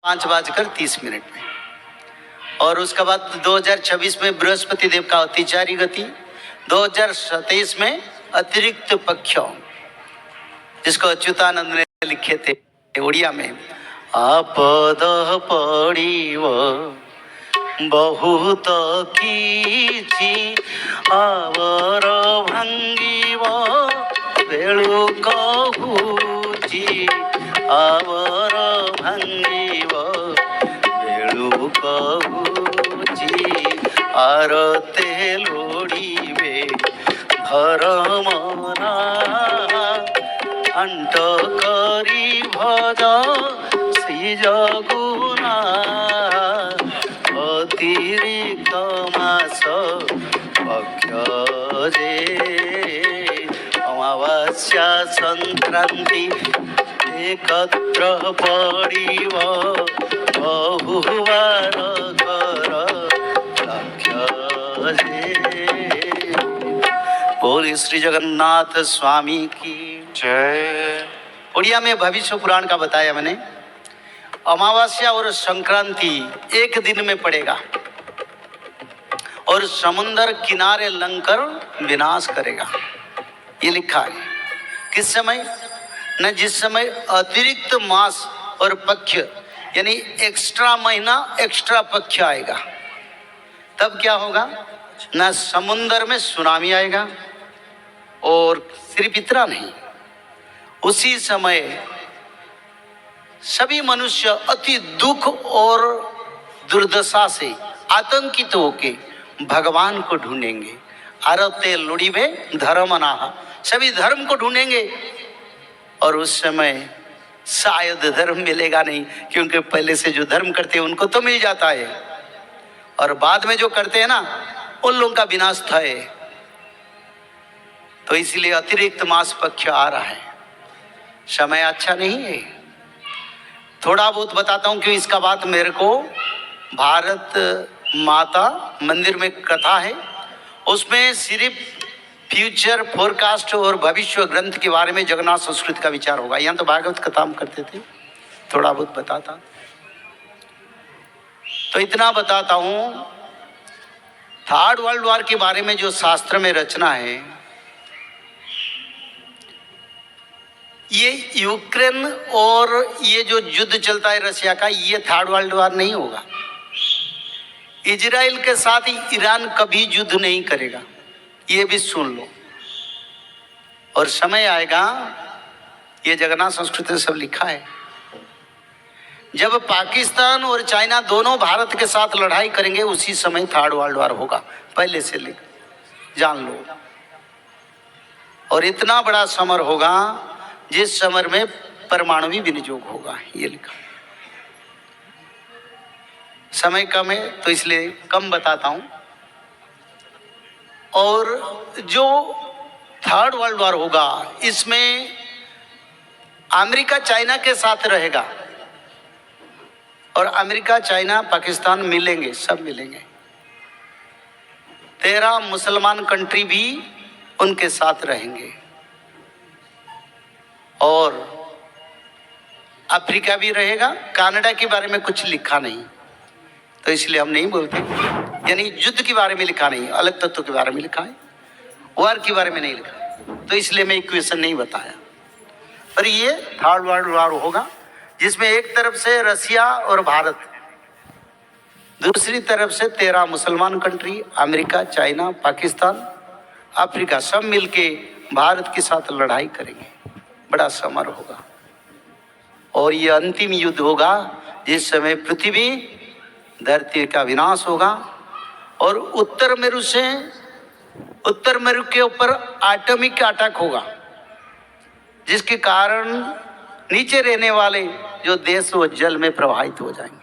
5:30 में, और उसके बाद 2026 में बृहस्पति देव का अतिचारी गति, 2027 में अतिरिक्त पक्ष, जिसको अच्युतानंद ने लिखे थे उड़िया में। आपद पड़िव बहुत किछि our भांगिव value कहुछि our भांगिव value कहुछि आरते लोड़िबे Dharmana अंट करी भज श्री जगुना अतिरिक्त मास पक्ष जे अमावास्या संक्रांति एकत्र पड़िव बहुवार कर लक्ष्य जे। बोले श्री जगन्नाथ स्वामी की जय। उड़िया में भविष्य पुराण का बताया मैंने। अमावस्या और संक्रांति एक दिन में पड़ेगा और समुद्र किनारे लंकर विनाश करेगा, ये लिखा है। किस समय? न जिस समय अतिरिक्त मास और पक्ष यानी एक्स्ट्रा महीना एक्स्ट्रा पक्ष आएगा, तब क्या होगा? न समुद्र में सुनामी आएगा और सिर्फ इतना नहीं, उसी समय सभी मनुष्य अति दुख और दुर्दशा से आतंकित होके भगवान को ढूंढेंगे। आरते लुड़िबे धर्मनाः, सभी धर्म को ढूंढेंगे और उस समय शायद धर्म मिलेगा नहीं, क्योंकि पहले से जो धर्म करते हैं उनको तो मिल जाता है और बाद में जो करते हैं ना उन लोगों का विनाश है। तो इसलिए अतिरिक्त मास पक्ष आ रहा है, समय अच्छा नहीं है। थोड़ा बहुत बताता हूँ क्यों इसका बात। मेरे को भारत माता मंदिर में कथा है, उसमें सिर्फ फ्यूचर फोरकास्ट और भविष्य ग्रंथ के बारे में जगन्नाथ संस्कृत का विचार होगा। यहाँ तो भागवत कथा हम करते थे, थोड़ा बहुत बताता। तो इतना बताता हूँ, थर्ड वर्ल्ड वॉर के बारे में जो शास्त्र में रचना है, ये यूक्रेन और ये जो युद्ध चलता है रशिया का, ये थर्ड वर्ल्ड वॉर नहीं होगा। इजराइल के साथ ईरान कभी युद्ध नहीं करेगा, ये भी सुन लो। और समय आएगा, ये जगन्नाथ संस्कृत में सब लिखा है, जब पाकिस्तान और चाइना दोनों भारत के साथ लड़ाई करेंगे, उसी समय थर्ड वर्ल्ड वॉर होगा। पहले से लिख जान लो। और इतना बड़ा समर होगा जिस समर में परमाणु विनियोग होगा, ये लिखा। समय कम है तो इसलिए कम बताता हूं। और जो थर्ड वर्ल्ड वॉर होगा, इसमें अमेरिका चाइना के साथ रहेगा और अमेरिका चाइना पाकिस्तान मिलेंगे, सब मिलेंगे। 13 मुसलमान कंट्री भी उनके साथ रहेंगे और अफ्रीका भी रहेगा। कनाडा के बारे में कुछ लिखा नहीं, तो इसलिए हम नहीं बोलते। यानी युद्ध के बारे में लिखा नहीं, अलग तत्व के बारे में लिखा है, वार के बारे में नहीं लिखा, तो इसलिए मैं इक्वेशन नहीं बताया। पर ये थर्ड वर्ल्ड वॉर होगा, जिसमें एक तरफ से रसिया और भारत, दूसरी तरफ से 13 मुसलमान country, America, China, Pakistan, Africa, सब मिलके भारत के साथ लड़ाई करेंगे। बड़ा समर होगा और ये अंतिम युद्ध होगा, जिस समय पृथ्वी धरती का विनाश होगा और उत्तर मेरु के ऊपर एटॉमिक अटैक होगा, जिसके कारण नीचे रहने वाले जो देश वो जल में प्रवाहित हो जाएंगे।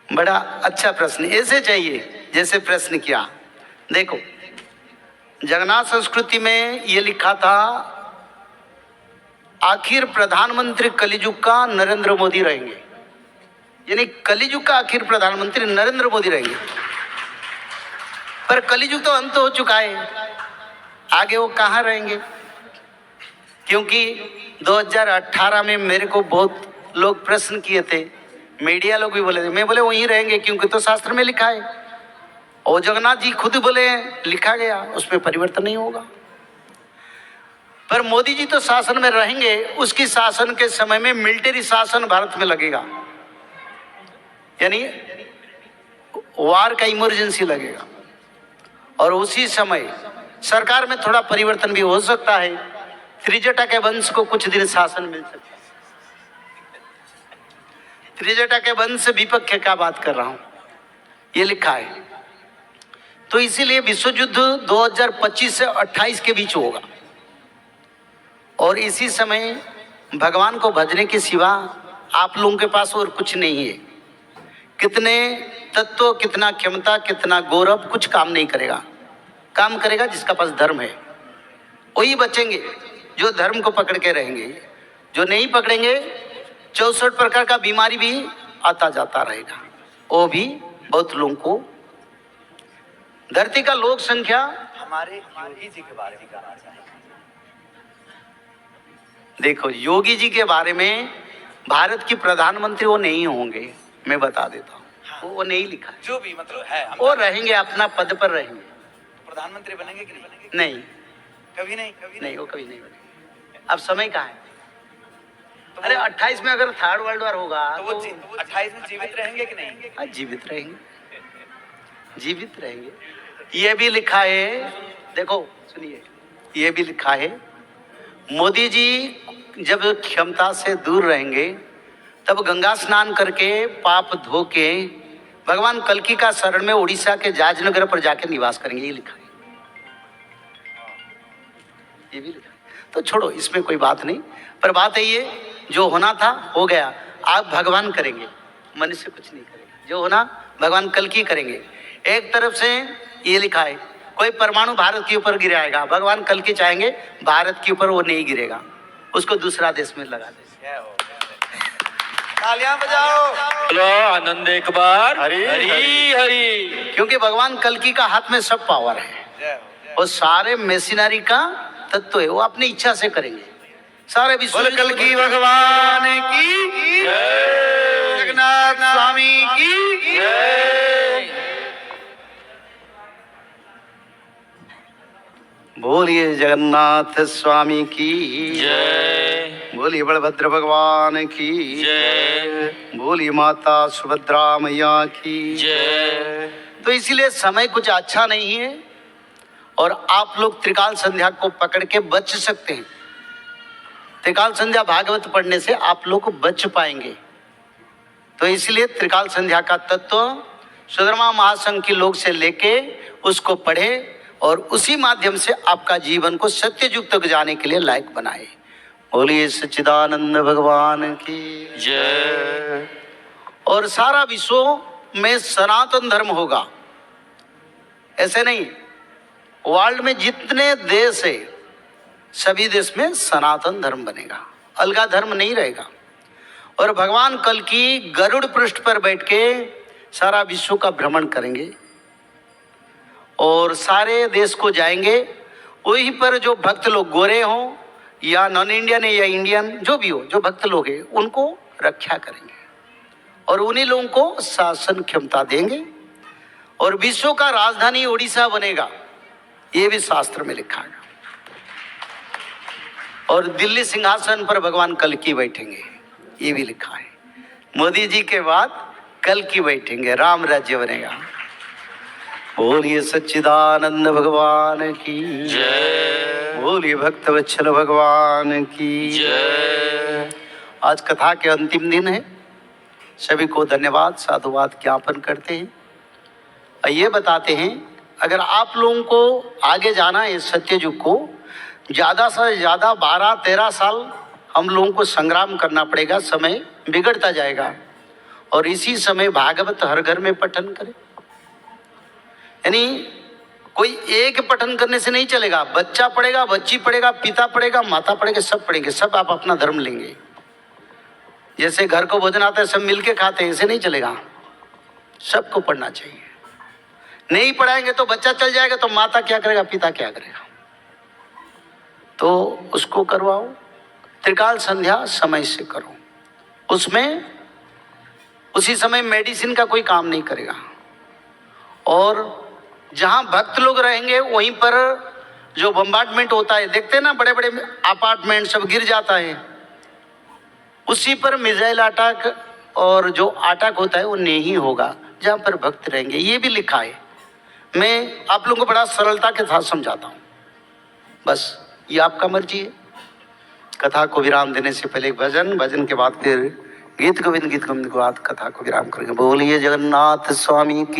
बड़ा अच्छा प्रश्न, ऐसे चाहिए जैसे प्रश्न किया। देखो, जगन्नाथ संस्कृति में ये लिखा था, आखिर प्रधानमंत्री कलियुग का नरेंद्र मोदी रहेंगे। यानी कलियुग का आखिर प्रधानमंत्री नरेंद्र मोदी रहेंगे। पर कलियुग तो अंत हो चुका है, आगे वो कहाँ रहेंगे? क्योंकि 2018 में मेरे को बहुत लोग प्रश्न किए थे, मीडिया लोग भी बोले थे, मैं बोले वहीं रहेंगे क्योंकि तो शास्त्र में लिखा है, और जगन्नाथ जी खुद बोले लिखा गया, उसमें परिवर्तन नहीं होगा। पर मोदी जी तो शासन में रहेंगे, उसकी शासन के समय में मिलिट्री शासन भारत में लगेगा, यानी वार का इमरजेंसी लगेगा, और उसी समय सरकार में थोड़ा परिवर्तन भी हो सकता है। त्रिजटा के वंश को कुछ दिन शासन मिल सकता है। त्रिजटा के वंश से विपक्ष का बात कर रहा हूं, ये लिखा है। तो इसीलिए विश्व युद्ध 2025 से 28 के बीच होगा, और इसी समय भगवान को भजने के सिवा आप लोगों के पास और कुछ नहीं है। कितने तत्व, कितना क्षमता, कितना गौरव, कुछ काम नहीं करेगा। काम करेगा जिसका पास धर्म है, वही बचेंगे, जो धर्म को पकड़ के रहेंगे। जो नहीं पकड़ेंगे, 64 प्रकार का बीमारी भी आता जाता रहेगा, वो भी बहुत लोगों को। धरती का लोक संख्या, हमारे योगी जी के बारे में कहना चाहेंगे। देखो योगी जी के बारे में, भारत की प्रधानमंत्री वो नहीं होंगे, मैं बता देता हूँ। हाँ। वो नहीं लिखा है। जो भी मतलब है, वो रहेंगे, अपना पद पर रहेंगे। प्रधानमंत्री बनेंगे कि नहीं बनेंगे? नहीं, कभी नहीं, कभी नहीं, वो कभी नहीं बनेंगे। अब समय कहाँ है? तो अरे 28 में अगर थर्ड वर्ल्ड वॉर होगा तो वो 28 में जीवित रहेंगे कि नहीं? हाँ, जीवित रहेंगे, जीवित रहेंगे। ये भी लिखा है, देखो सुनिए, ये भी लिखा है, मोदी जी जब क्षमता से दूर रहेंगे तब गंगा स्नान करके, पाप धो के, भगवान कल्कि का शरण में उड़ीसा के जाजनगर पर जाके निवास करेंगे, ये लिखा है। ये भी लिखा है। तो छोड़ो, इसमें कोई बात नहीं, पर बात है ये, जो होना था हो गया। आप भगवान करेंगे, मनुष्य कुछ नहीं करेगा। जो होना भगवान कल्कि करेंगे। एक तरफ से ये लिखा है, कोई परमाणु भारत के ऊपर गिराएगा, भगवान कल्कि चाहेंगे भारत के ऊपर वो नहीं गिरेगा, उसको दूसरा देश में लगा देंगे। तालियां बजाओ, बोलो आनंद एक बार, हरी हरी हरी। क्योंकि भगवान कल्कि का हाथ में सब पावर है, और सारे मशीनरी का तत्व है, वो अपनी इच्छा से करेंगे। सारे विश्व कल्कि भगवान की जय, जगन्नाथ स्वामी की जय। बोलिए जगन्नाथ स्वामी की जय, बोलिए बलभद्र भगवान की जय, बोलिए माता सुभद्रा मैया की जय। तो इसीलिए समय कुछ अच्छा नहीं है, और आप लोग त्रिकाल संध्या को पकड़ के बच सकते हैं। त्रिकाल संध्या भागवत पढ़ने से आप लोग बच पाएंगे। तो इसलिए त्रिकाल संध्या का तत्व सुधर्मा महासंघ के लोग से लेके उसको पढ़े, और उसी माध्यम से आपका जीवन को सत्य युग तक जाने के लिए लायक बनाए। बोलिए सच्चिदानंद भगवान की जय। और सारा विश्व में सनातन धर्म होगा, ऐसे नहीं, वर्ल्ड में जितने देश है सभी देश में सनातन धर्म बनेगा, अलगा धर्म नहीं रहेगा। और भगवान कल्कि गरुड़ पृष्ठ पर बैठ के सारा विश्व का भ्रमण करेंगे, और सारे देश को जाएंगे। वहीं पर जो भक्त लोग गोरे हों या नॉन इंडियन है या इंडियन, जो भी हो, जो भक्त लोग हैं उनको रक्षा करेंगे, और उन्हीं लोगों को शासन क्षमता देंगे, और विश्व का राजधानी उड़ीसा बनेगा, ये भी शास्त्र में लिखा है। और दिल्ली सिंहासन पर भगवान कल्कि बैठेंगे, ये भी लिखा है। मोदी जी के बाद कल्कि बैठेंगे, राम राज्य बनेगा। बोलिए सच्चिदानंद भगवान की जय, बोलिए भक्तवत्सल भगवान की जय। आज कथा के अंतिम दिन है, सभी को धन्यवाद साधुवाद ज्ञापन करते हैं। और ये बताते हैं, अगर आप लोगों को आगे जाना है सत्य युग को, ज़्यादा से ज़्यादा 12-13 साल हम लोगों को संग्राम करना पड़ेगा, समय बिगड़ता जाएगा। और इसी समय भागवत हर घर में पठन करें, यानी कोई एक पठन करने से नहीं चलेगा, बच्चा पढ़ेगा, बच्ची पढ़ेगा, पिता पढ़ेगा, माता पढ़ेगा, सब पढ़ेंगे, सब आप अपना धर्म लेंगे। जैसे घर को भोजन आता है सब मिलके खाते हैं, ऐसे नहीं चलेगा, सबको पढ़ना चाहिए। नहीं पढ़ाएंगे तो बच्चा चल जाएगा, तो माता क्या करेगा, पिता क्या करेगा। तो उसको करवाओ। त्रिकाल संध्या समय से करो, उसमें उसी समय मेडिसिन का कोई काम नहीं करेगा। और जहां भक्त लोग रहेंगे वहीं पर जो बम्बार्डमेंट होता है, देखते हैं ना, बड़े बड़े अपार्टमेंट सब गिर जाता है, उसी पर मिसाइल अटैक और जो अटैक होता है वो नहीं होगा जहां पर भक्त रहेंगे। ये भी लिखा है। मैं आप लोगों को बड़ा सरलता के साथ समझाता हूँ, बस ये आपका मर्जी है। कथा को विराम देने से पहले एक भजन, भजन के बाद फिर गीत गोविंद के बाद कथा को विराम करेंगे। बोलिए जगन्नाथ स्वामी की।